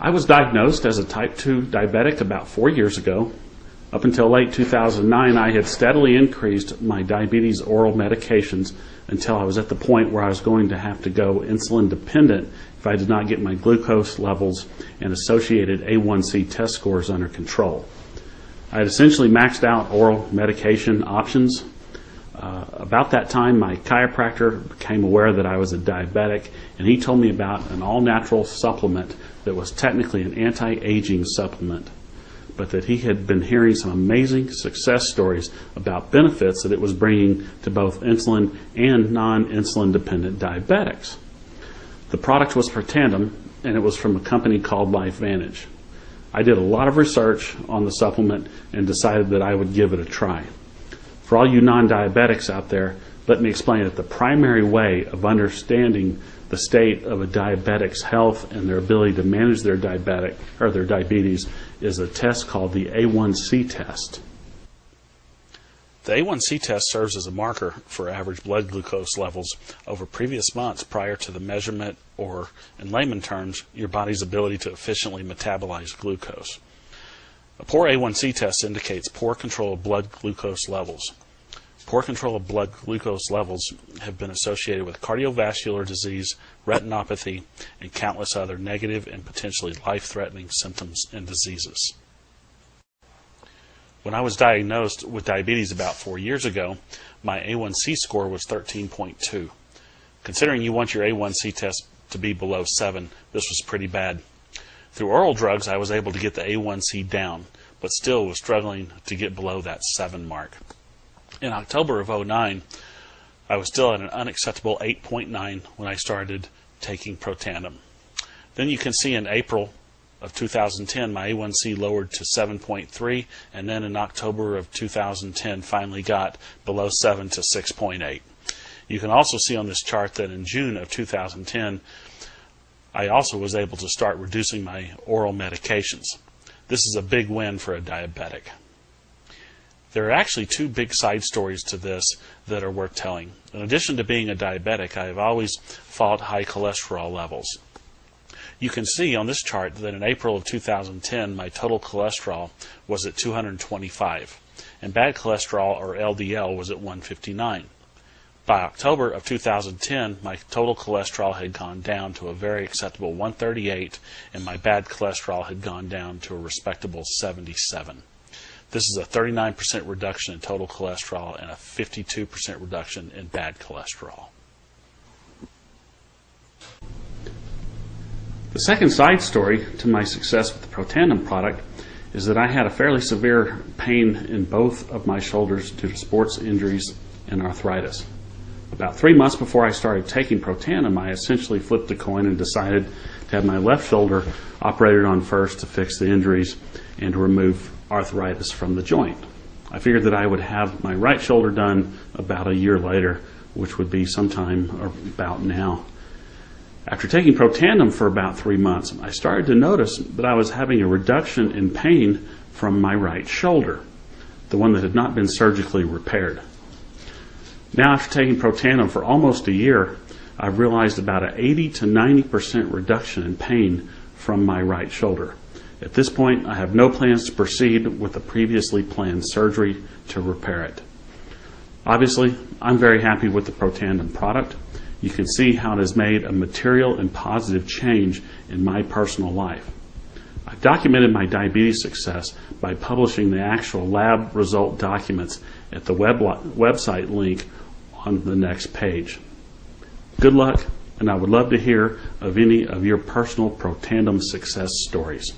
I was diagnosed as a type 2 diabetic about 4 years ago. Up until late 2009, I had steadily increased my diabetes oral medications until I was at the point where I was going to have to go insulin dependent if I did not get my glucose levels and associated A1C test scores under control. I had essentially maxed out oral medication options. About that time, my chiropractor became aware that I was a diabetic, and he told me about an all-natural supplement that was technically an anti-aging supplement, but that he had been hearing some amazing success stories about benefits that it was bringing to both insulin and non-insulin dependent diabetics. The product was Protandim, and it was from a company called LifeVantage. I did a lot of research on the supplement and decided that I would give it a try. For all you non-diabetics out there, let me explain that the primary way of understanding the state of a diabetic's health and their ability to manage their diabetes is a test called the A1C test. The A1C test serves as a marker for average blood glucose levels over previous months prior to the measurement, or in layman terms, your body's ability to efficiently metabolize glucose. A poor A1C test indicates poor control of blood glucose levels. Poor control of blood glucose levels have been associated with cardiovascular disease, retinopathy, and countless other negative and potentially life-threatening symptoms and diseases. When I was diagnosed with diabetes about 4 years ago, my A1C score was 13.2. Considering you want your A1C test to be below 7, this was pretty bad. Through oral drugs, I was able to get the A1C down, but still was struggling to get below that 7 mark. In October of 2009, I was still at an unacceptable 8.9 when I started taking Protandim. Then you can see in April of 2010, my A1C lowered to 7.3, and then in October of 2010 finally got below 7 to 6.8. You can also see on this chart that in June of 2010, I also was able to start reducing my oral medications. This is a big win for a diabetic. There are actually two big side stories to this that are worth telling. In addition to being a diabetic, I have always fought high cholesterol levels. You can see on this chart that in April of 2010, my total cholesterol was at 225, and bad cholesterol, or LDL, was at 159. By October of 2010, my total cholesterol had gone down to a very acceptable 138, and my bad cholesterol had gone down to a respectable 77. This is a 39% reduction in total cholesterol and a 52% reduction in bad cholesterol. The second side story to my success with the Protandim product is that I had a fairly severe pain in both of my shoulders due to sports injuries and arthritis. About 3 months before I started taking Protandim, I essentially flipped a coin and decided to have my left shoulder operated on first to fix the injuries and to remove arthritis from the joint. I figured that I would have my right shoulder done about a year later, which would be sometime about now. After taking Protandim for about 3 months, I started to notice that I was having a reduction in pain from my right shoulder, the one that had not been surgically repaired. Now, after taking Protandim for almost a year, I've realized about an 80 to 90% reduction in pain from my right shoulder. At this point, I have no plans to proceed with the previously planned surgery to repair it. Obviously, I'm very happy with the Protandim product. You can see how it has made a material and positive change in my personal life. I've documented my diabetes success by publishing the actual lab result documents at the website link on the next page. Good luck, and I would love to hear of any of your personal Protandim success stories.